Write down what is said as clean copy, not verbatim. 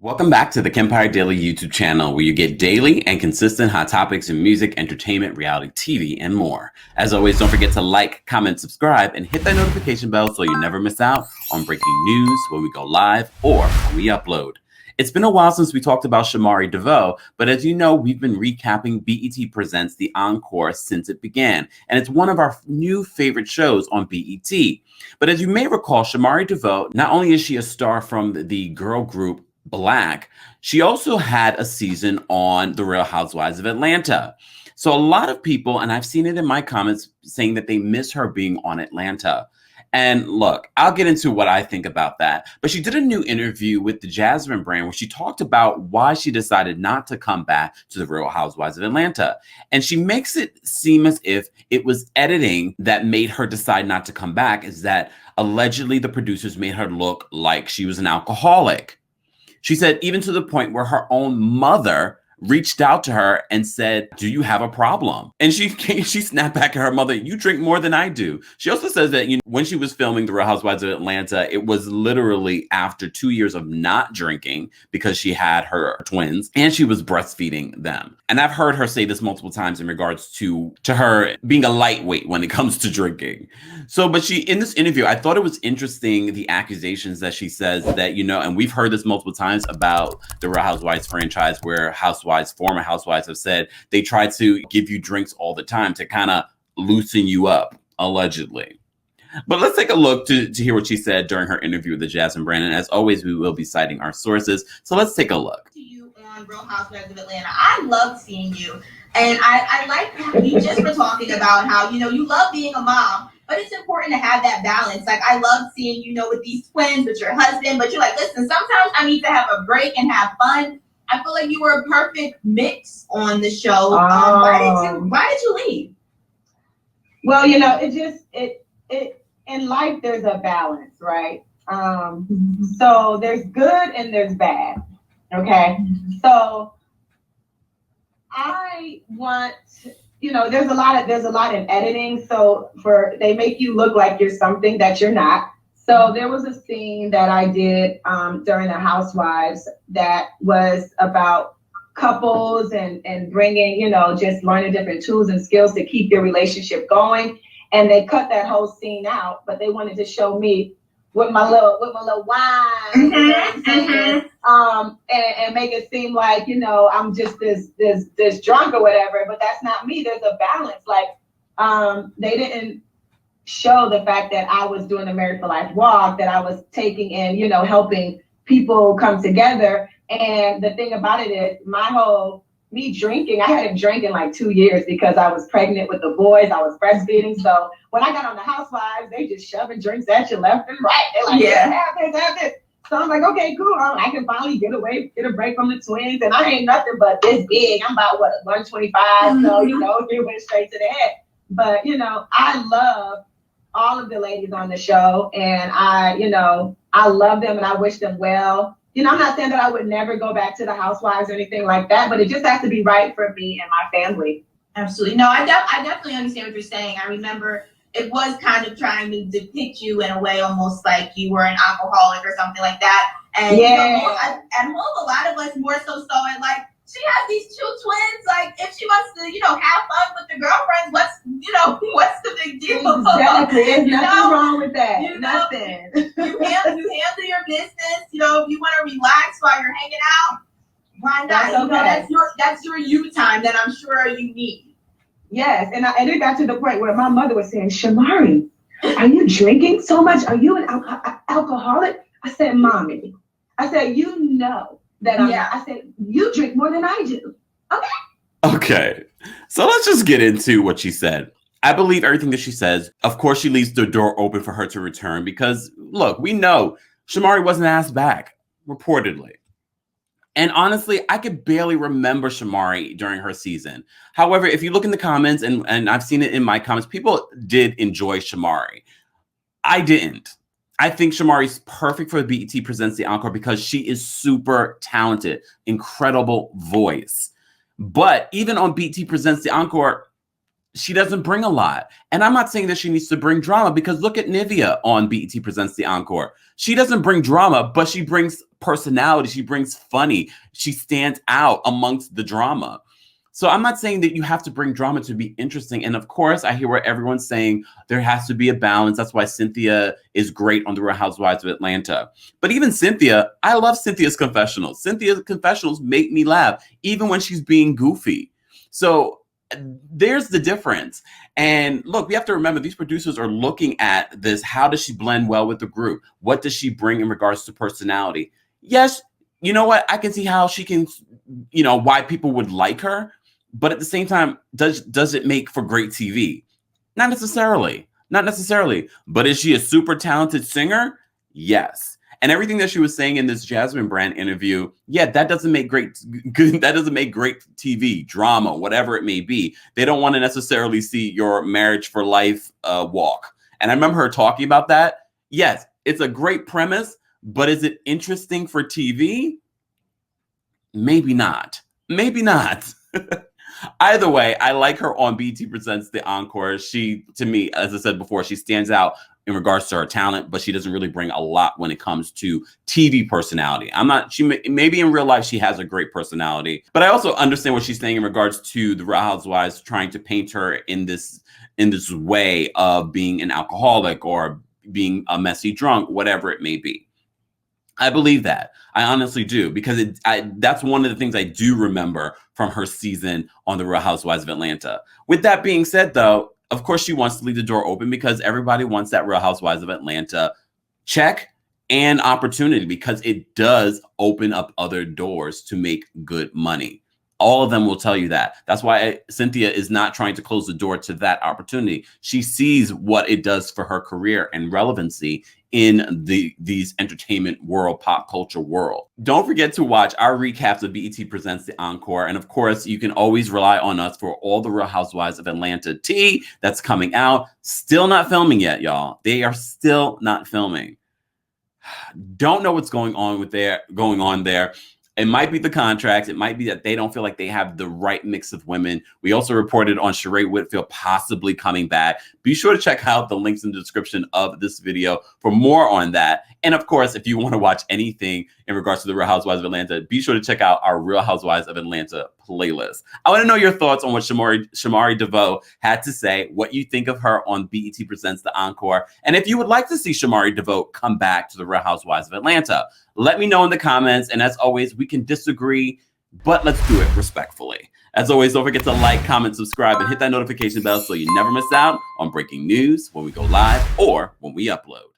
Welcome back to the Kempire Daily YouTube channel, where you get daily and consistent hot topics in music, entertainment, reality TV, and more. As always, don't forget to like, comment, subscribe, and hit that notification bell so you never miss out on breaking news when we go live or when we upload. It's been a while since we talked about Shamari DeVoe, but as you know, we've been recapping BET Presents The Encore since it began, and it's one of our new favorite shows on BET. But as you may recall, Shamari DeVoe, not only is she a star from the girl group Black, she also had a season on The Real Housewives of Atlanta. So a lot of people, and I've seen it in my comments, saying that they miss her being on Atlanta. And look, I'll get into what I think about that. But she did a new interview with the Jasmine Brand where she talked about why she decided not to come back to The Real Housewives of Atlanta. And she makes it seem as if it was editing that made her decide not to come back, is that allegedly the producers made her look like she was an alcoholic. She said even to the point where her own mother reached out to her and said, "Do you have a problem?" And she snapped back at her mother, "You drink more than I do." She also says that when she was filming The Real Housewives of Atlanta, it was literally after 2 years of not drinking because she had her twins and she was breastfeeding them. And I've heard her say this multiple times in regards to her being a lightweight when it comes to drinking. So, but in this interview, I thought it was interesting, the accusations that she says that, and we've heard this multiple times about the Real Housewives franchise, where former housewives have said they try to give you drinks all the time to kind of loosen you up, allegedly. But let's take a look to hear what she said during her interview with the Jasmine Brand. And as always, we will be citing our sources. So let's take a look. To you on Real Housewives of Atlanta. I love seeing you. And I like how you just were talking about how, you love being a mom, but it's important to have that balance. Like, I love seeing, with these twins, with your husband, but you're like, listen, sometimes I need to have a break and have fun. I feel like you were a perfect mix on the show. Why did you leave? Well, it in life there's a balance, right? So there's good and there's bad. Okay. So I want, there's a lot in editing. So they make you look like you're something that you're not. So there was a scene that I did during the Housewives that was about couples and bringing, just learning different tools and skills to keep your relationship going. And they cut that whole scene out, but they wanted to show me with my little wine, and make it seem like, I'm just this drunk or whatever. But that's not me. There's a balance. Like they didn't show the fact that I was doing the Married for Life walk, that I was taking in, helping people come together. And the thing about it is me drinking, I hadn't drank in like 2 years because I was pregnant with the boys. I was breastfeeding. So when I got on the Housewives, they just shoving drinks at you left and right. They're like, yeah, have this. So I'm like, okay, cool. I can finally get a break from the twins. And I ain't nothing but this big. I'm about 125. So, it went straight to the head. But, I love all of the ladies on the show, and I love them and I wish them well. I'm not saying that I would never go back to the Housewives or anything like that, but it just has to be right for me and my family. Absolutely. No, I definitely understand what you're saying. I remember it was kind of trying to depict you in a way almost like you were an alcoholic or something like that. And at home, a lot of us more so saw it like, she has these two twins. Like, if she wants to, have fun with the girlfriends, what's the big deal? Exactly. There's nothing wrong with that. Nothing. You handle your business. If you want to relax while you're hanging out, why not? That's okay. That's your you time that I'm sure you need. Yes, and it got to the point where my mother was saying, "Shamari, are you drinking so much? Are you an alcoholic?" I said, "Mommy," I said, that I said, "You drink more than I do." Okay. So let's just get into what she said. I believe everything that she says. Of course, she leaves the door open for her to return because, look, we know Shamari wasn't asked back, reportedly. And honestly, I could barely remember Shamari during her season. However, if you look in the comments, and I've seen it in my comments, people did enjoy Shamari. I didn't. I think Shamari's perfect for BET Presents The Encore because she is super talented, incredible voice. But even on BET Presents The Encore, she doesn't bring a lot. And I'm not saying that she needs to bring drama, because look at Nivea on BET Presents The Encore. She doesn't bring drama, but she brings personality. She brings funny. She stands out amongst the drama. So I'm not saying that you have to bring drama to be interesting. And of course, I hear where everyone's saying there has to be a balance. That's why Cynthia is great on the Real Housewives of Atlanta. But even Cynthia, I love Cynthia's confessionals. Cynthia's confessionals make me laugh, even when she's being goofy. So there's the difference. And look, we have to remember these producers are looking at this. How does she blend well with the group? What does she bring in regards to personality? Yes, you know what? I can see how she can, why people would like her. But at the same time, does it make for great TV? Not necessarily. Not necessarily. But is she a super talented singer? Yes. And everything that she was saying in this Jasmine Brand interview, yeah, that doesn't make great TV, drama, whatever it may be. They don't want to necessarily see your marriage for life walk. And I remember her talking about that. Yes, it's a great premise, but is it interesting for TV? Maybe not. Maybe not. Either way, I like her on BET Presents The Encore. She, to me, as I said before, she stands out in regards to her talent, but she doesn't really bring a lot when it comes to TV personality. Maybe in real life she has a great personality, but I also understand what she's saying in regards to the Real Housewives trying to paint her in this way of being an alcoholic or being a messy drunk, whatever it may be. I believe that. I honestly do, because that's one of the things I do remember from her season on the Real Housewives of Atlanta. With that being said, though, of course, she wants to leave the door open because everybody wants that Real Housewives of Atlanta check and opportunity, because it does open up other doors to make good money. All of them will tell you that. That's why Cynthia is not trying to close the door to that opportunity. She sees what it does for her career and relevancy in these entertainment world, pop culture world. Don't forget to watch our recaps of BET Presents The Encore. And of course, you can always rely on us for all the Real Housewives of Atlanta tea that's coming out. Still not filming yet, y'all. They are still not filming. Don't know what's going on there. It might be the contracts. It might be that they don't feel like they have the right mix of women. We also reported on Sheree Whitfield possibly coming back. Be sure to check out the links in the description of this video for more on that. And of course, if you want to watch anything in regards to the Real Housewives of Atlanta, be sure to check out our Real Housewives of Atlanta playlist. I want to know your thoughts on what Shamari DeVoe had to say, what you think of her on BET Presents The Encore, and if you would like to see Shamari DeVoe come back to the Real Housewives of Atlanta. Let me know in the comments. And as always, we can disagree, but let's do it respectfully. As always, don't forget to like, comment, subscribe, and hit that notification bell so you never miss out on breaking news when we go live or when we upload.